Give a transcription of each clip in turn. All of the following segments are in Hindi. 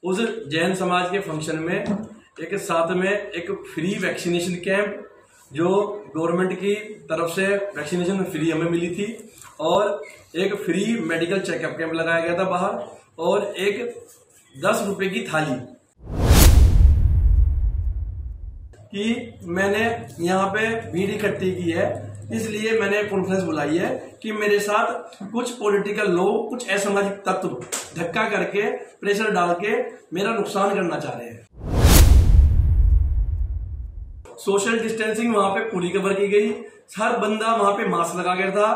उस जैन समाज के फंक्शन में एक साथ में एक फ्री वैक्सीनेशन कैंप जो गवर्नमेंट की तरफ से वैक्सीनेशन फ्री हमें मिली थी और एक फ्री मेडिकल चेकअप कैंप लगाया गया था बाहर और एक 10 रुपए की थाली कि मैंने यहाँ पे भीड़ इकट्ठी की है, इसलिए मैंने कॉन्फ्रेंस बुलाई है कि मेरे साथ कुछ पॉलिटिकल लोग, कुछ असामाजिक तत्व धक्का करके प्रेशर डाल के मेरा नुकसान करना चाह रहे हैं। सोशल डिस्टेंसिंग वहां पे पूरी कवर की गई, हर बंदा वहां पे मास्क लगा कर था।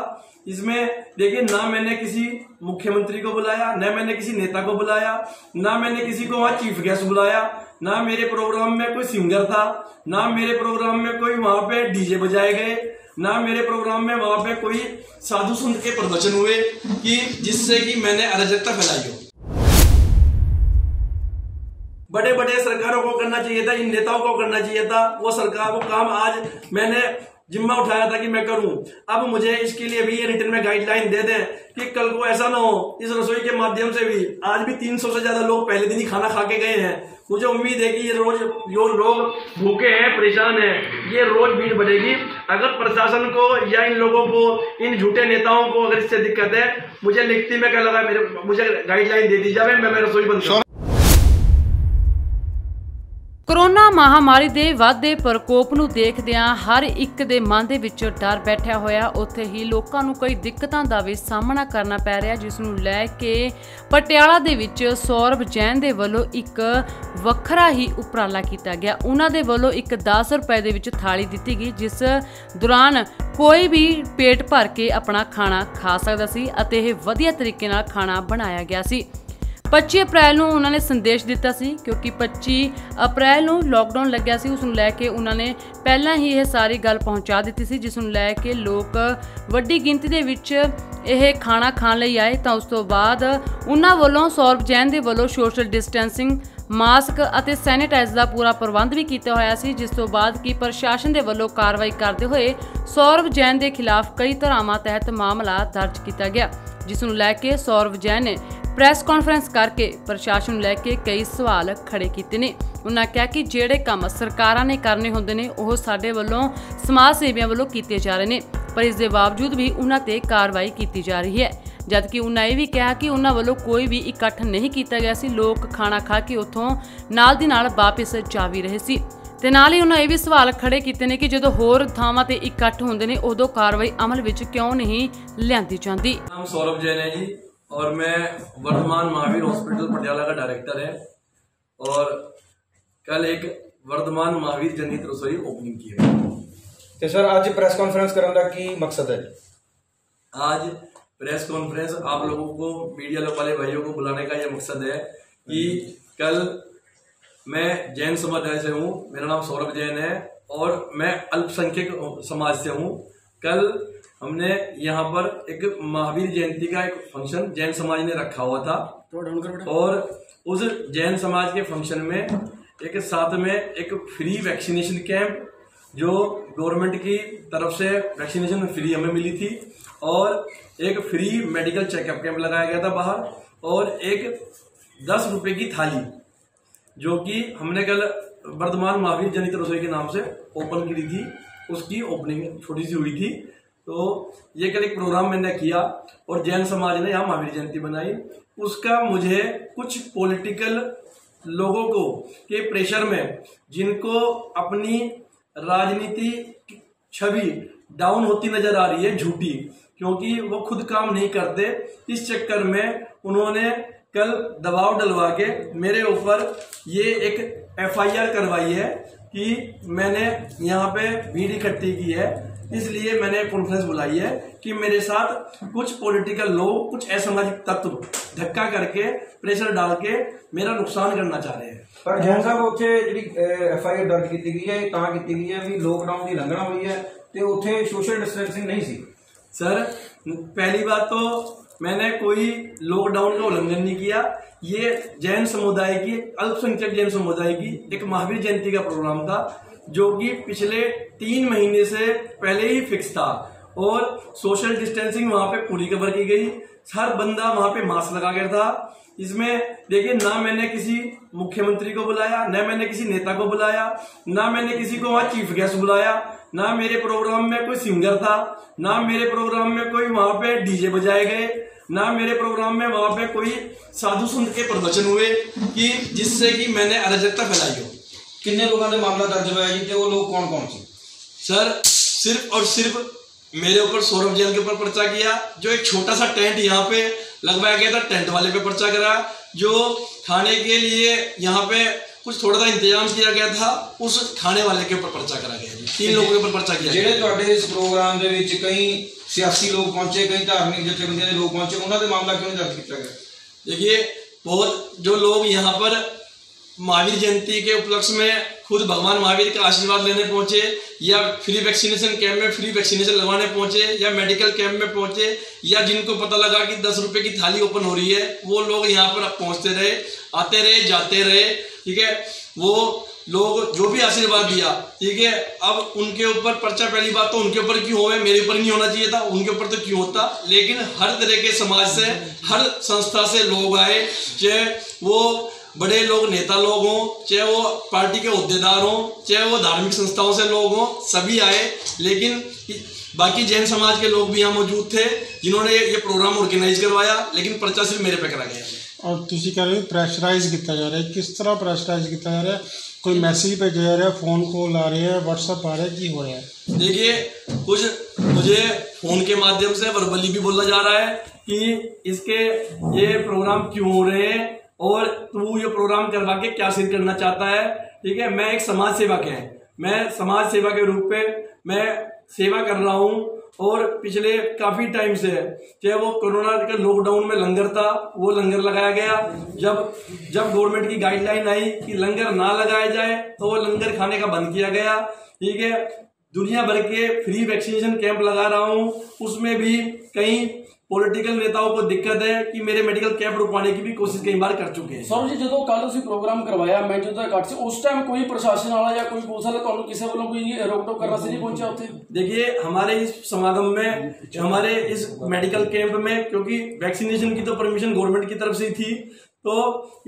इसमें देखिए, ना मैंने किसी मुख्यमंत्री को बुलाया, ना मैंने किसी नेता को बुलाया, ना मैंने किसी को वहां चीफ गेस्ट बुलाया, ना मेरे प्रोग्राम में कोई सिंगर था, ना मेरे प्रोग्राम में कोई वहां पे डीजे बजाए गए, ना मेरे प्रोग्राम में वहां पे कोई साधु संत के प्रवचन हुए कि जिससे कि मैंने अराजकता फैलाई हो। बड़े बड़े सरकारों को करना चाहिए था, इन नेताओं को करना चाहिए था, वो सरकार वो काम आज मैंने जिम्मा उठाया था कि मैं करूं। अब मुझे इसके लिए भी ये रिटर्न में गाइडलाइन दे दें कि कल को ऐसा ना हो, इस रसोई के माध्यम से भी आज भी 300 से ज्यादा लोग पहले दिन ही खाना खा के गए हैं। मुझे उम्मीद है कि ये रोज जो लोग भूखे हैं, परेशान हैं, ये रोज भीड़ बढ़ेगी। अगर प्रशासन को या इन लोगों को, इन झूठे नेताओं को अगर इससे दिक्कत है, मुझे लिखती में क्या लगा, मुझे गाइडलाइन दे दी जाए, मैं रसोई बंद करूं। ਕੋਰੋਨਾ ਮਹਾਮਾਰੀ ਦੇ ਵੱਧਦੇ ਪ੍ਰਕੋਪ ਨੂੰ ਦੇਖਦਿਆਂ ਹਰ ਇੱਕ ਦੇ ਮਨ ਦੇ ਵਿੱਚ ਡਰ ਬੈਠਿਆ ਹੋਇਆ, ਉੱਥੇ ਹੀ ਲੋਕਾਂ ਨੂੰ ਕਈ ਦਿੱਕਤਾਂ ਦਾ ਵੀ ਸਾਹਮਣਾ ਕਰਨਾ ਪੈ ਰਿਹਾ, ਜਿਸ ਨੂੰ ਲੈ ਕੇ ਪਟਿਆਲਾ ਦੇ ਵਿੱਚ ਸੌਰਵ ਜੈਨ ਦੇ ਵੱਲੋਂ ਇੱਕ ਵੱਖਰਾ ਹੀ ਉਪਰਾਲਾ ਕੀਤਾ ਗਿਆ। ਉਹਨਾਂ ਦੇ ਵੱਲੋਂ ਇੱਕ 10 ਰੁਪਏ ਦੇ ਵਿੱਚ ਥਾਲੀ ਦਿੱਤੀ ਗਈ, ਜਿਸ ਦੌਰਾਨ ਕੋਈ ਵੀ ਪੇਟ ਭਰ ਕੇ ਆਪਣਾ ਖਾਣਾ ਖਾ ਸਕਦਾ ਸੀ ਅਤੇ ਇਹ ਵਧੀਆ ਤਰੀਕੇ ਨਾਲ ਖਾਣਾ ਬਣਾਇਆ ਗਿਆ ਸੀ। 25 ਅਪ੍ਰੈਲ ਨੂੰ ਉਹਨਾਂ ਨੇ ਸੰਦੇਸ਼ ਦਿੱਤਾ ਸੀ, ਕਿਉਂਕਿ 25 ਅਪ੍ਰੈਲ ਨੂੰ ਲੋਕਡਾਊਨ ਲੱਗਿਆ ਸੀ। ਉਸ ਨੂੰ ਲੈ ਕੇ ਉਹਨਾਂ ਨੇ ਪਹਿਲਾਂ ਹੀ ਇਹ ਸਾਰੀ ਗੱਲ ਪਹੁੰਚਾ ਦਿੱਤੀ ਸੀ, ਜਿਸ ਨੂੰ ਲੈ ਕੇ ਲੋਕ ਵੱਡੀ ਗਿਣਤੀ ਦੇ ਵਿੱਚ ਇਹ ਖਾਣਾ ਖਾਣ ਲਈ ਆਏ। ਤਾਂ ਉਸ ਤੋਂ ਬਾਅਦ ਉਹਨਾਂ ਵੱਲੋਂ ਸੌਰਵ ਜੈਨ ਦੇ ਵੱਲੋਂ ਸੋਸ਼ਲ ਡਿਸਟੈਂਸਿੰਗ, ਮਾਸਕ ਅਤੇ ਸੈਨੀਟਾਈਜ਼ਰ ਦਾ ਪੂਰਾ ਪ੍ਰਬੰਧ ਵੀ ਕੀਤਾ ਹੋਇਆ ਸੀ, ਜਿਸ ਤੋਂ ਬਾਅਦ ਕਿ ਪ੍ਰਸ਼ਾਸਨ ਦੇ ਵੱਲੋਂ ਕਾਰਵਾਈ ਕਰਦੇ ਹੋਏ ਸੌਰਵ ਜੈਨ ਦੇ ਖਿਲਾਫ ਕਈ ਧਾਰਾਵਾਂ ਤਹਿਤ ਮਾਮਲਾ ਦਰਜ ਕੀਤਾ ਗਿਆ, ਜਿਸ ਨੂੰ ਲੈ ਕੇ ਸੌਰਵ ਜੈਨ ਨੇ ਪ੍ਰੈਸ ਕਾਨਫਰੰਸ ਕਰਕੇ ਪ੍ਰਸ਼ਾਸਨ ਨੂੰ ਲੈ ਕੇ ਕਈ ਸਵਾਲ ਖੜੇ ਕੀਤੇ ਨੇ। ਉਹਨਾਂ ਕਿਹਾ ਕਿ ਜਿਹੜੇ ਕੰਮ ਸਰਕਾਰਾਂ ਨੇ ਕਰਨੇ ਹੁੰਦੇ ਨੇ ਉਹ ਸਾਡੇ ਵੱਲੋਂ ਸਮਾਜ ਸੇਵੀਆਂ ਵੱਲੋਂ ਕੀਤੇ ਜਾ ਰਹੇ ਨੇ, ਪਰ ਇਸ ਦੇ ਬਾਵਜੂਦ ਵੀ ਉਹਨਾਂ ਤੇ ਕਾਰਵਾਈ ਕੀਤੀ ਜਾ ਰਹੀ ਹੈ। ਜਦਕਿ ਉਹਨਾਂ ਇਹ ਵੀ ਕਿਹਾ ਕਿ ਉਹਨਾਂ ਵੱਲੋਂ ਕੋਈ ਵੀ ਇਕੱਠ ਨਹੀਂ ਕੀਤਾ ਗਿਆ ਸੀ, ਲੋਕ ਖਾਣਾ ਖਾ ਕੇ ਉੱਥੋਂ ਨਾਲ ਦੀ ਨਾਲ ਵਾਪਸ ਜਾ ਵੀ ਰਹੇ ਸੀ। ਤੇ ਨਾਲ ਹੀ ਉਹਨਾਂ ਇਹ ਵੀ ਸਵਾਲ ਖੜੇ ਕੀਤੇ ਨੇ ਕਿ ਜਦੋਂ ਹੋਰ ਥਾਵਾਂ ਤੇ ਇਕੱਠ ਹੁੰਦੇ ਨੇ ਉਦੋਂ ਕਾਰਵਾਈ ਅਮਲ ਵਿੱਚ ਕਿਉਂ नहीं ਲਿਆਂਦੀ ਜਾਂਦੀ। नाम सौरभ जैन है जी और मैं वर्धमान महावीर हॉस्पिटल पटियाला का डायरेक्टर है और कल एक वर्धमान महावीर जनहित रसोई ओपनिंग की है। तो सर आज प्रेस कॉन्फ्रेंस करने का की मकसद है? आज प्रेस कॉन्फ्रेंस आप लोगों को, मीडिया वाले भाइयों को बुलाने का यह मकसद है कि कल मैं जैन समुदाय से हूँ, मेरा नाम सौरभ जैन है और मैं अल्पसंख्यक समाज से हूँ। कल हमने यहाँ पर एक महावीर जयंती का एक फंक्शन जैन समाज ने रखा हुआ था और उस जैन समाज के फंक्शन में एक साथ में एक फ्री वैक्सीनेशन कैंप जो गवर्नमेंट की तरफ से वैक्सीनेशन फ्री हमें मिली थी और एक फ्री मेडिकल चेकअप कैंप लगाया गया था बाहर और एक 10 रुपए की थाली जो कि हमने कल वर्धमान महावीर जनहित रसोई के नाम से ओपन की थी, उसकी ओपनिंग छोटी सी हुई थी। तो ये कल एक प्रोग्राम मैंने किया और जैन समाज ने यहाँ महावीर जयंती बनाई। उसका मुझे कुछ पॉलिटिकल लोगों को के प्रेशर में, जिनको अपनी राजनीति छवि डाउन होती नजर आ रही है झूठी, क्योंकि वो खुद काम नहीं करते, इस चक्कर में उन्होंने कल दबाव डलवा के मेरे ऊपर ये एक FIR करवाई है कि मैंने यहाँ पे भीड़ इकट्ठी की है, इसलिए मैंने कॉन्फ्रेंस बुलाई है कि मेरे साथ कुछ पॉलिटिकल लोग, कुछ असामाजिक तत्व धक्का करके प्रेशर डाल के मेरा नुकसान करना चाह रहे हैं। पर जैन साहब उत्थे जिहड़ी FIR दर्ज की गई है तां की गई है भी लॉकडाउन की लंघना हुई है ते उत्थे सोशल डिस्टेंसिंग नहीं सी। सर पहली बात तो मैंने कोई लॉकडाउन का उल्लंघन नहीं किया, ये जैन समुदाय की, अल्पसंख्यक जैन समुदाय की एक महावीर जयंती का प्रोग्राम था जो कि पिछले 3 महीने से पहले ही फिक्स था और सोशल डिस्टेंसिंग वहां पे पूरी कवर की गई, हर बंदा वहां पे मास्क लगा कर था। इसमें देखिए, ना मैंने किसी मुख्यमंत्री को बुलाया, ना मैंने किसी नेता को बुलाया, ना मैंने किसी को वहां चीफ गेस्ट बुलाया, ना मेरे प्रोग्राम में कोई सिंगर था, ना मेरे प्रोग्राम में कोई वहां पे डीजे बजाए गए, ना मेरे प्रोग्राम में वहां पे कोई साधु संत के प्रवचन हुए कि जिससे कि मैंने अराजकता फैलाई हो। किन्ने लोगों ने मामला दर्ज हुआ है जी? वो लोग कौन कौन से? सर, सिर्फ और सिर्फ मेरे ऊपर सौरभ जैन के ऊपर पर्चा किया, जो एक छोटा सा टेंट यहाँ पे लगवाया गया था, टेंट वाले पे पर्चा करा, जो खाने के लिए यहाँ पे कुछ थोड़ा सा इंतजाम किया गया था, उस खाने वाले के ऊपर पर्चा करा गया। 3 लोगों के ऊपर पर्चा किया। ਜਿਹੜੇ ਤੁਹਾਡੇ इस प्रोग्राम ਦੇ ਵਿੱਚ कई सियासी लोग पहुंचे, कई धार्मिक जथेबंदियों के लोग पहुंचे, उन्होंने मामला क्यों दर्ज किया गया? देखिए, बहुत जो लोग यहाँ पर महावीर जयंती के उपलक्ष्य में खुद भगवान महावीर का आशीर्वाद लेने पहुंचे, या फ्री वैक्सीनेशन कैंप में फ्री वैक्सीनेशन लगवाने पहुंचे, या मेडिकल कैंप में पहुंचे, या जिनको पता लगा कि 10 रुपए की थाली ओपन हो रही है, वो लोग यहाँ पर पहुंचते रहे, आते रहे, जाते रहे। ठीक है, वो लोग जो भी आशीर्वाद दिया, ठीक है, अब उनके ऊपर पर्चा, पहली बात तो उनके ऊपर क्यों हो, मेरे ऊपर नहीं होना चाहिए था, उनके ऊपर तो क्यों होता। लेकिन हर तरह के समाज से, हर संस्था से लोग आए, चाहे वो बड़े लोग, नेता लोग हों, चाहे वो पार्टी के ओहदेदार हों, चाहे वो धार्मिक संस्थाओं से लोग हों, सभी आए। लेकिन बाकी जैन समाज के लोग भी यहाँ मौजूद थे, जिन्होंने ये प्रोग्राम ऑर्गेनाइज करवाया, लेकिन पर्चा सिर्फ मेरे पे करा गया। और तुसी कह रहे हो प्रेशराइज किया जा रहा है, किस तरह प्रेशराइज किया जा रहा है? कोई मैसेज भेजा जा रहा है, फोन कॉल आ रहे हैं, व्हाट्सएप आ रहा है, की हो रहा है? देखिए, कुछ मुझे फोन के माध्यम से वर्बली भी बोला जा रहा है कि इसके ये प्रोग्राम क्यों हो रहे हैं और तू ये प्रोग्राम करवा के क्या सिद्ध करना चाहता है। ठीक है, मैं एक समाज सेवक है, मैं समाज सेवा के रूप में मैं सेवा कर रहा हूँ, और पिछले काफी टाइम से, चाहे वो कोरोना के लॉकडाउन में लंगर था, वो लंगर लगाया गया। जब गवर्नमेंट की गाइडलाइन आई कि लंगर ना लगाया जाए, तो वो लंगर खाने का बंद किया गया। ठीक है, दुनिया भर के फ्री वैक्सीनेशन कैंप लगा रहा हूँ, उसमें भी कई पॉलिटिकल नेताओं को दिक्कत है कि मेरे मेडिकल कैंप रुकवाने की भी कोशिश कई बार कर चुके हैं। सर जी, जो कल उसी प्रोग्राम करवाया मौजूदा घाट से, उस टाइम कोई प्रशासन वाला या कोई पुलिस वाला तो किसी वालों कोई रोक टोक करना से नहीं पहुंचा होते? देखिए, हमारे इस समागम में, हमारे इस मेडिकल कैंप में, क्योंकि वैक्सीनेशन की तो परमिशन गवर्नमेंट की तरफ से ही थी, तो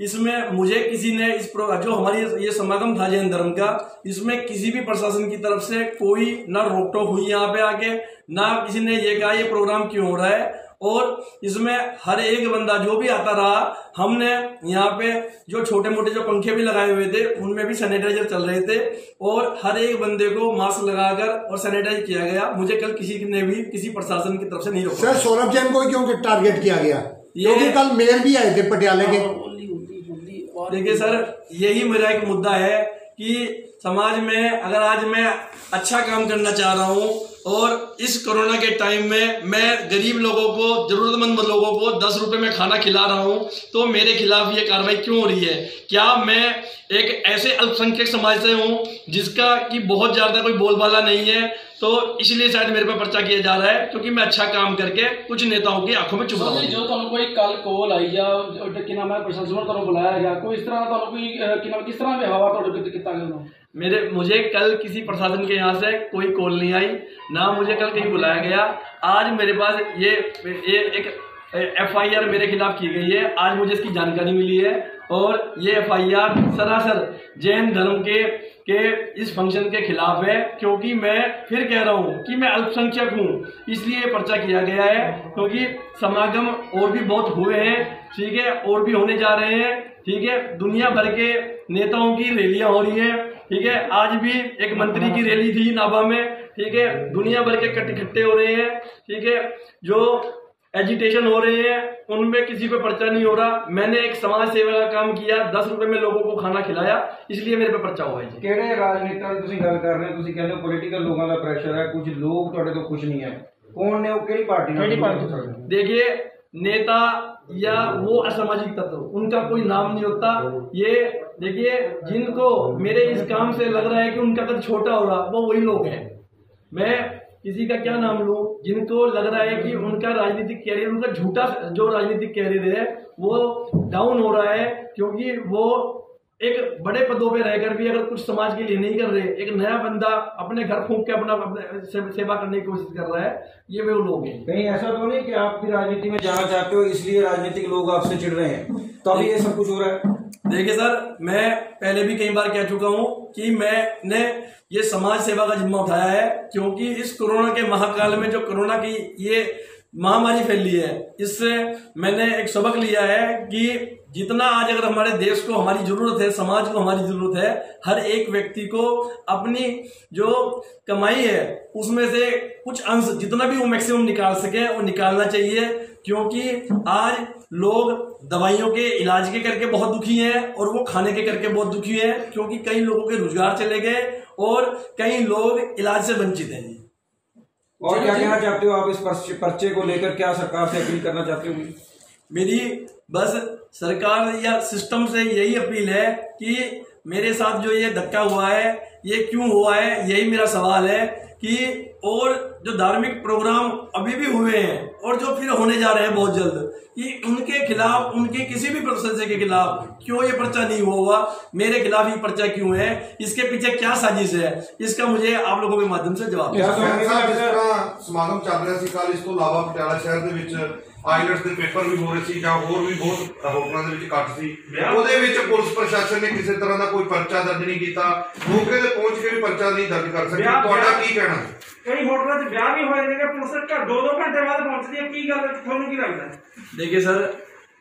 इसमें मुझे किसी ने जो हमारी ये समागम था जैन धर्म का, इसमें किसी भी प्रशासन की तरफ से कोई ना रोक टोक हुई यहाँ पे आके, ना किसी ने ये कहा ये प्रोग्राम क्यों हो रहा है। और इसमें हर एक बंदा जो भी आता रहा, हमने यहाँ पे जो छोटे मोटे जो पंखे भी लगाए हुए थे, उनमें भी सैनिटाइजर चल रहे थे, और हर एक बंदे को मास्क लगाकर और सैनिटाइज किया गया। मुझे कल किसी ने भी किसी प्रशासन की तरफ से नहीं रोका। सर, सौरभ जैन को क्यों टारगेट किया गया? क्योंकि कल मेयर भी आए थे पटियाले के। देखिए सर, यही मेरा एक मुद्दा है कि समाज में अगर आज मैं अच्छा काम करना चाह रहा हूँ, और इस कोरोना के टाइम में मैं गरीब लोगों को, जरूरतमंद लोगों को 10 रुपए में खाना खिला रहा हूँ, तो मेरे खिलाफ ये कार्रवाई क्यों हो रही है? क्या मैं एक ऐसे अल्पसंख्यक समाज से हूँ जिसका कि बहुत ज्यादा कोई बोलबाला नहीं है, तो इसलिए शायद मेरे पे पर्चा किया जा रहा है, क्योंकि मैं अच्छा काम करके कुछ नेताओं की आंखों में चुभ रहा हूं। जो तुम कोई कल कॉल आई या कि नाम है प्रशासन ने तुम बुलाया गया, कोई इस तरह तुम कोई कि नाम किस तरह व्यवहार तुहाडे कितना गया? मुझे कल किसी प्रशासन के यहाँ से कोई कॉल नहीं आई, ना मुझे कल कहीं बुलाया गया। आज मेरे पास ये एक FIR मेरे खिलाफ की गई है, आज मुझे इसकी जानकारी मिली है, और ये FIR सरासर जैन धर्म के इस फंक्शन के खिलाफ है, क्योंकि मैं फिर कह रहा हूँ कि मैं अल्पसंख्यक हूँ, इसलिए पर्चा किया गया है। क्योंकि समागम और भी बहुत हुए हैं, ठीक है, और भी होने जा रहे हैं, ठीक है, दुनिया भर के नेताओं की रैलियां हो रही है, ठीक है, आज भी एक मंत्री की रैली थी नाभा में, ठीक है, दुनिया भर के इकट्ठे हो रहे हैं, ठीक है, जो एजिटेशन हो रहे हैं, उनमें किसी पे पर्चा नहीं हो रहा। मैंने एक समाज सेवा का काम किया, 10 रुपए में लोगों को खाना खिलाया, इसलिए मेरे पे पर्चा हुआ है। ਕਿਹੜੇ ਰਾਜਨੀਤਿਕਾਂ ਦੀ ਤੁਸੀਂ ਗੱਲ ਕਰ ਰਹੇ ਹੋ? ਤੁਸੀਂ ਕਹਿੰਦੇ ਹੋ ਪੋਲੀਟੀਕਲ ਲੋਕਾਂ ਦਾ ਪ੍ਰੈਸ਼ਰ ਹੈ, ਕੁਝ ਲੋਕ ਤੁਹਾਡੇ ਤੋਂ ਖੁਸ਼ ਨਹੀਂ ਹੈ। ਕੌਣ ਨੇ ਉਹ? ਕਿਹੜੀ ਪਾर्टी ਨਾਲ? देखिए, नेता या वो असामाजिक तत्व, उनका कोई नाम नहीं होता। ये देखिए, जिनको मेरे इस काम से लग रहा है कि उनका कद छोटा हो रहा, वो वही लोग हैं। मैं किसी का क्या नाम लूं? जिनको लग रहा है कि उनका राजनीतिक कैरियर, उनका झूठा जो राजनीतिक कैरियर है वो डाउन हो रहा है, क्योंकि वो एक बड़े पदों पे रहकर भी अगर कुछ समाज के लिए नहीं कर रहे, एक नया बंदा अपने घर फूंक के अपना सेवा करने की कोशिश कर रहा है, ये वो लोग हैं। कहीं ऐसा तो नहीं कि आप भी राजनीति में जाना चाहते हो, इसलिए राजनीतिक लोग आपसे चिढ़ रहे हैं? तभी ये सब कुछ हो रहा है। देखिए सर, मैं पहले भी कई बार कह चुका हूं कि मैंने ये समाज सेवा का जिम्मा उठाया है, क्योंकि इस कोरोना के महाकाल में जो कोरोना की ये महामारी फैली है, इससे मैंने एक सबक लिया है कि जितना आज अगर हमारे देश को हमारी जरूरत है, समाज को हमारी जरूरत है, हर एक व्यक्ति को अपनी जो कमाई है उसमें से कुछ अंश जितना भी वो मैक्सिमम निकाल सके वो निकालना चाहिए। क्योंकि आज लोग दवाइयों के इलाज के करके बहुत दुखी हैं और वो खाने के करके बहुत दुखी हैं, क्योंकि कई लोगों के रोजगार चले गए और कई लोग इलाज से वंचित हैं जी। और क्या कहना चाहते हो आप इस पर्चे को लेकर, क्या सरकार से अपील करना चाहते हो? मेरी बस सरकार या सिस्टम से यही अपील है कि मेरे साथ जो ये धक्का हुआ है ये क्यों हुआ है, यही मेरा सवाल है कि और जो धार्मिक प्रोग्राम अभी भी हुए हैं और जो फिर होने जा रहे हैं बहुत जल्द, कि उनके खिलाफ, उनके किसी भी सदस्य के खिलाफ क्यों ये पर्चा नहीं हुआ, मेरे खिलाफ ही पर्चा क्यों है, इसके पीछे क्या साजिश है, इसका मुझे आप लोगों के माध्यम से जवाब समागम चल रहा सी कल, इस तो इलावा पटियाला शहर ਦੇ ਵਿੱਚ ਆਈਲੈਟਸ ਦੇ ਪੇਪਰ ਵੀ ਹੋ ਰਹੇ ਸੀ ਜਾਂ ਹੋਰ ਵੀ ਬਹੁਤ ਹੋਟਲਾਂ ਦੇ ਵਿੱਚ ਕੱਟ ਸੀ, ਉਹਦੇ ਵਿੱਚ ਪੁਲਿਸ ਪ੍ਰਸ਼ਾਸਨ ਨੇ ਕਿਸੇ ਤਰ੍ਹਾਂ ਦਾ ਕੋਈ ਪਰਚਾ ਦਰਜ ਨਹੀਂ ਕੀਤਾ, ਮੌਕੇ ਤੇ ਪਹੁੰਚ ਕੇ ਵੀ ਪਰਚਾ ਨਹੀਂ ਦਰਜ ਕਰ ਸਕੇ। ਤੁਹਾਡਾ ਕੀ ਕਹਿਣਾ? ਕਈ ਹੋਟਲਾਂ 'ਚ ਵਿਆਹ ਵੀ ਹੋਏ ਨੇ, ਪੁਲਿਸ ਘਰ 2-2 घंटे बाद पहुंचती है, की गल ਤੁਹਾਨੂੰ ਕੀ लगता है? देखिए सर,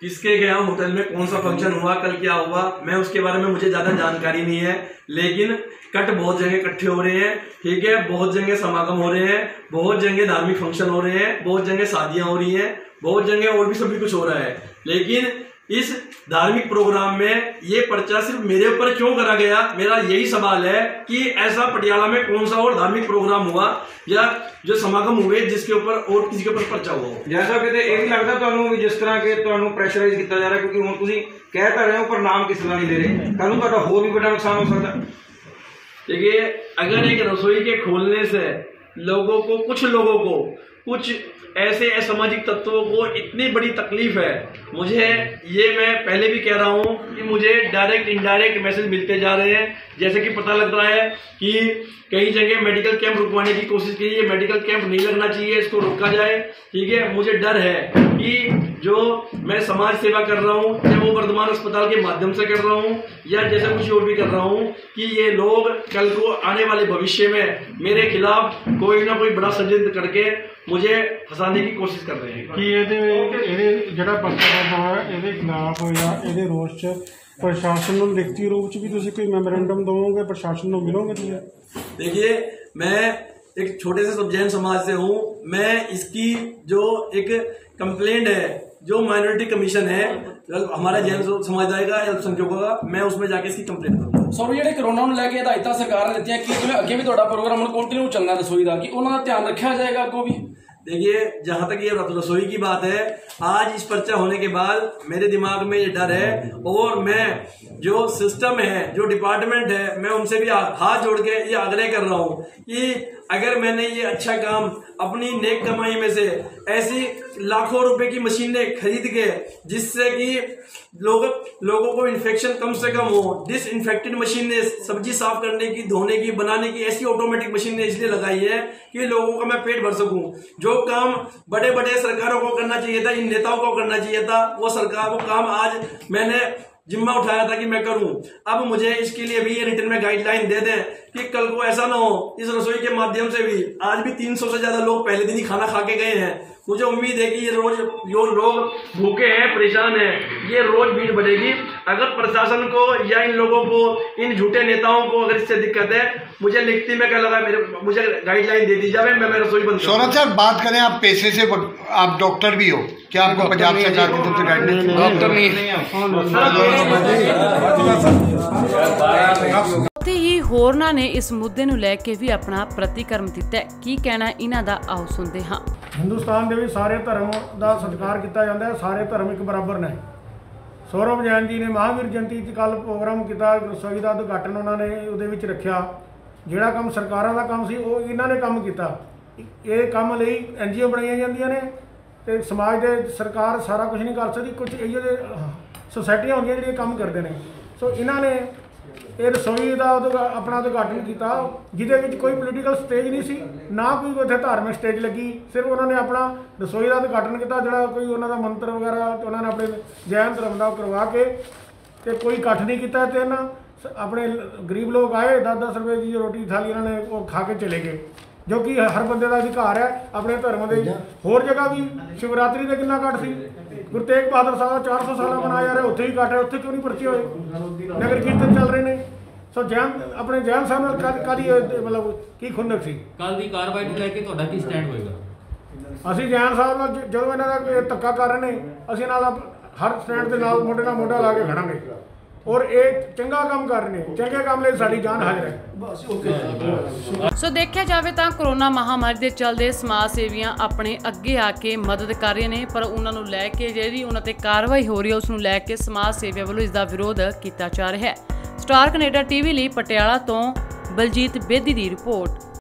किसके गया होटल में कौन सा फंक्शन हुआ, कल क्या हुआ, मैं उसके बारे में मुझे ज्यादा जानकारी नहीं है, लेकिन कट बहुत जगह इकट्ठे हो रहे हैं, ठीक है, बहुत जगह समागम हो रहे हैं, बहुत जगह धार्मिक फंक्शन हो रहे हैं, बहुत जगह शादियां हो रही हैं, बहुत जगह और भी सभी कुछ हो रहा है, लेकिन इस धार्मिक प्रोग्राम में ये पर्चा सिर्फ मेरे ऊपर क्यों करा गया, मेरा यही सवाल है कि ऐसा पटियाला में कौन सा और धार्मिक प्रोग्राम हुआ या जो समागम हुए जिसके ऊपर और किसी के ऊपर पर्चा हुआ? जैसा कि ये नहीं लगता ਤੁਹਾਨੂੰ ਵੀ ਜਿਸ ਤਰ੍ਹਾਂ ਕਿ ਤੁਹਾਨੂੰ ਪ੍ਰੈਸ਼ਰਾਈਜ਼ ਕੀਤਾ ਜਾ ਰਿਹਾ, ਕਿਉਂਕਿ ਹੁਣ ਤੁਸੀਂ ਕਹਿ ਤਾਂ ਰਹੇ ਹੋ ਪਰ ਨਾਮ ਕਿਸੇ ਦਾ ਨਹੀਂ ਲੈ ਰਹੇ, ਕੱਲ ਨੂੰ ਤੁਹਾਡਾ ਹੋਰ ਵੀ ਵੱਡਾ ਨੁਕਸਾਨ ਹੋ ਸਕਦਾ। देखिए, अगर एक रसोई के खोलने से लोगों को, कुछ लोगों को, कुछ ऐसे असामाजिक तत्वों को इतनी बड़ी तकलीफ है, मुझे ये मैं पहले भी कह रहा हूँ कि मुझे डायरेक्ट इनडायरेक्ट मैसेज मिलते जा रहे हैं, जैसे कि पता लग रहा है कि कई जगह मेडिकल कैंप रुकवाने की कोशिश की है, मेडिकल कैंप नहीं लगना चाहिए, इसको रोका जाए, ठीक है। मुझे डर है कि जो मैं समाज सेवा कर रहा हूँ, चाहे वो वर्धमान अस्पताल के माध्यम से कर रहा हूँ या जैसे कुछ और भी कर रहा हूँ, कि ये लोग कल को आने वाले भविष्य में मेरे खिलाफ कोई ना कोई बड़ा षड्यंत्र करके मुझे फंसाने की कोशिश कर रहे हैं। कि ਇਹਦੇ ਜਿਹੜਾ ਪਰਚਾ ਹੋਇਆ ਇਹਦੇ ਖਿਲਾਫ ਜਾਂ ਇਹਦੇ ਰੋਸ 'ਚ ਪ੍ਰਸ਼ਾਸਨ ਨੂੰ ਲਿਖਤੀ ਰੂਪ 'ਚ ਵੀ ਤੁਸੀਂ ਕੋਈ ਮੈਮੋਰੈਂਡਮ ਦਵੋਗੇ, प्रशासन ਨੂੰ मिलोगे ਤੁਸੀਂ? देखिए, मैं एक छोटे से सब जैन समाज से हूँ, मैं इसकी जो एक कंप्लेंट है, जो माइनॉरिटी कमीशन है हमारा जैन समुदाय का, अल्पसंख्यकों का, मैं उसमें जाके इसकी कंप्लेंट करूँगा। सॉरी, ਜਿਹੜੇ कोरोना ਨੂੰ ਲੈ ਕੇ ਹਦਾਇਤਾਂ ਸਰਕਾਰ ਨੇ ਦਿੱਤੀਆਂ, ਕਿ ਜਿਵੇਂ ਅੱਗੇ ਵੀ ਤੁਹਾਡਾ ਪ੍ਰੋਗਰਾਮ ਹੁਣ ਕੰਟੀਨਿਊ ਚੱਲਣਾ ਰਸੋਈ ਦਾ, ਕਿ ਉਹਨਾਂ ਦਾ ਧਿਆਨ ਰੱਖਿਆ जाएगा ਅੱਗੋਂ भी? देखिए, जहां तक ये रसोई की बात है, आज इस पर्चा होने के बाद मेरे दिमाग में ये डर है और मैं जो सिस्टम है, जो डिपार्टमेंट है, मैं उनसे भी हाथ जोड़ के ये आग्रह कर रहा हूं कि अगर मैंने ये अच्छा काम अपनी नेक कमाई में से ऐसी लाखों रुपए की मशीनें खरीद के, जिससे कि लोगों को इन्फेक्शन कम से कम हो, डिसइंफेक्टेड मशीनें, सब्जी साफ करने की, धोने की, बनाने की, ऐसी ऑटोमेटिक मशीनें इसलिए लगाई है कि लोगों का मैं पेट भर सकूं। जो काम बड़े बड़े सरकारों को करना चाहिए था, इन नेताओं को करना चाहिए था, वो काम आज मैंने जिम्मा उठाया था कि मैं करूं। अब मुझे इसके लिए भी ये रिटर्न में गाइडलाइन दे दें कि कल को ऐसा ना हो, इस रसोई के माध्यम से भी आज भी 300 से ज्यादा लोग पहले दिन ही खाना खा के गए हैं। मुझे उम्मीद है कि ये रोज जो लोग भूखे हैं, परेशान हैं, ये रोज भीड़ बढ़ेगी। अगर प्रशासन को या इन लोगों को, इन झूठे नेताओं को अगर इससे दिक्कत है, मुझे लिखती में क्या लगा, मुझे गाइडलाइन दे दी जाए, मैं रसोई बंद। सौरभ सर, बात करें आप पेशे से, आप डॉक्टर भी हो, क्या आपको पंजाब सरकार की तरफ से गाइडलाइन? डॉक्टर नहीं। ਉੱਥੇ ਹੀ ਹੋਰਨਾਂ ਨੇ ਇਸ ਮੁੱਦੇ ਨੂੰ ਲੈ ਕੇ ਵੀ ਆਪਣਾ ਪ੍ਰਤੀਕਰਮ ਦਿੱਤਾ। ਕੀ ਕਹਿਣਾ ਇਹਨਾਂ ਦਾ, ਆਓ ਸੁਣਦੇ ਹਾਂ। ਹਿੰਦੁਸਤਾਨ ਦੇ ਵਿੱਚ ਸਾਰੇ ਧਰਮ ਦਾ ਸਤਿਕਾਰ ਕੀਤਾ ਜਾਂਦਾ ਹੈ, ਸਾਰੇ ਧਰਮ ਇੱਕ ਬਰਾਬਰ ਨੇ। ਸੌਰਭ ਜੈਨ ਜੀ ਨੇ ਮਹਾਂਵੀਰ ਜਯੰਤੀ 'ਚ ਕੱਲ੍ਹ ਪ੍ਰੋਗਰਾਮ ਕੀਤਾ, ਰਸੋਈ ਦਾ ਉਦਘਾਟਨ ਉਹਨਾਂ ਨੇ ਉਹਦੇ ਵਿੱਚ ਰੱਖਿਆ। ਜਿਹੜਾ ਕੰਮ ਸਰਕਾਰਾਂ ਦਾ ਕੰਮ ਸੀ ਉਹ ਇਹਨਾਂ ਨੇ ਕੰਮ ਕੀਤਾ। ਇਹ ਕੰਮ ਲਈ NGO ਬਣਾਈਆਂ ਜਾਂਦੀਆਂ ਨੇ ਤੇ ਸਮਾਜ ਦੇ ਸਰਕਾਰ ਸਾਰਾ ਕੁਝ ਨਹੀਂ ਕਰ ਸਕਦੀ, ਕੁਝ ਇਹੋ ਜਿਹੇ ਸੁਸਾਇਟੀਆਂ ਹੁੰਦੀਆਂ ਜਿਹੜੀਆਂ ਕੰਮ ਕਰਦੇ ਨੇ। ਸੋ ਇਹਨਾਂ ਨੇ ਇਹ ਰਸੋਈ ਦਾ ਆਪਣਾ ਉਦਘਾਟਨ ਕੀਤਾ, ਜਿਹਦੇ ਵਿੱਚ ਕੋਈ ਪੋਲੀਟੀਕਲ ਸਟੇਜ ਨਹੀਂ ਸੀ, ਨਾ ਕੋਈ ਉੱਥੇ ਧਾਰਮਿਕ ਸਟੇਜ ਲੱਗੀ। ਸਿਰਫ ਉਹਨਾਂ ਨੇ ਆਪਣਾ ਰਸੋਈ ਦਾ ਉਦਘਾਟਨ ਕੀਤਾ, ਜਿਹੜਾ ਕੋਈ ਉਹਨਾਂ ਦਾ ਮੰਤਰ ਵਗੈਰਾ ਉਹਨਾਂ ਨੇ ਆਪਣੇ ਜੈਨ ਧਰਮ ਦਾ ਕਰਵਾ ਕੇ, ਤੇ ਕੋਈ ਇਕੱਠ ਨਹੀਂ ਕੀਤਾ। ਤੇ ਇਹਨਾਂ ਆਪਣੇ ਗਰੀਬ ਲੋਕ ਆਏ, 10-10 ਰੁਪਏ ਦੀ ਰੋਟੀ ਥਾਲੀ ਇਹਨਾਂ ਨੇ ਉਹ ਖਾ ਕੇ ਚਲੇ ਗਏ, ਜੋ ਕਿ ਹਰ ਬੰਦੇ ਦਾ ਅਧਿਕਾਰ ਹੈ ਆਪਣੇ ਧਰਮ ਦੇ। ਹੋਰ ਜਗ੍ਹਾ ਵੀ ਸ਼ਿਵਰਾਤਰੀ ਦਾ ਕਿੰਨਾ ਇਕੱਠ ਸੀ, ਗੁਰੂ ਤੇਗ ਬਹਾਦਰ ਸਾਹਿਬ ਦਾ 400 ਸਾਲਾ ਮਨਾਇਆ ਜਾ ਰਿਹਾ, ਉੱਥੇ ਵੀ ਇਕੱਠ ਹੈ, ਉੱਥੇ ਕਿਉਂ ਨਹੀਂ ਪਰਚੇ ਹੋਏ? ਨਗਰ ਕੀਰਤਨ ਚੱਲ ਰਹੇ ਨੇ। ਸੋ ਆਪਣੇ ਜੈਨ ਸਾਹਿਬ ਨਾਲ ਕਾਹਦੀ ਮਤਲਬ ਕੀ ਖੁੰਦਕ ਸੀ? ਕੱਲ ਦੀ ਕਾਰਵਾਈ ਨੂੰ ਲੈ ਕੇ ਤੁਹਾਡਾ ਕੀ ਸਟੈਂਡ ਹੋਏਗਾ? ਅਸੀਂ ਜੈਨ ਸਾਹਿਬ ਨਾਲ ਜਦੋਂ ਇਹਨਾਂ ਦਾ ਧੱਕਾ ਕਰ ਰਹੇ ਨੇ, ਅਸੀਂ ਨਾਲ ਹਰ ਸਟੈਂਡ ਦੇ ਨਾਲ ਮੋਢੇ ਨਾਲ ਮੋਢਾ ਲਾ ਕੇ ਖੜਾਂਗੇ। ਔਰ ਇਹ ਚੰਗਾ ਕੰਮ ਕਰ ਰਹੇ ਨੇ, ਚੰਗੇ ਕੰਮ ਲਈ ਸਾਡੀ ਜਾਨ ਹਾਜ਼ਰ ਹੈ। ਸੋ ਦੇਖਿਆ ਜਾਵੇ ਤਾਂ ਕੋਰੋਨਾ ਮਹਾਮਾਰੀ ਦੇ ਚੱਲਦੇ ਸਮਾਜ ਸੇਵੀਆਂ ਆਪਣੇ ਅੱਗੇ ਆ ਕੇ ਮਦਦ ਕਰ ਰਹੇ ਨੇ, ਪਰ ਉਹਨਾਂ ਨੂੰ ਲੈ ਕੇ ਜਿਹੜੀ ਉਹਨਾਂ ਤੇ ਕਾਰਵਾਈ ਹੋ ਰਹੀ ਹੈ ਉਸ ਨੂੰ ਲੈ ਕੇ ਸਮਾਜ ਸੇਵੀਆਂ ਵੱਲੋਂ ਇਸ ਦਾ ਵਿਰੋਧ ਕੀਤਾ ਜਾ ਰਿਹਾ ਹੈ। ਸਟਾਰ ਕੈਨੇਡਾ ਟੀਵੀ ਲਈ ਪਟਿਆਲਾ ਤੋਂ ਬਲਜੀਤ ਬੇਦੀ ਦੀ ਰਿਪੋਰਟ।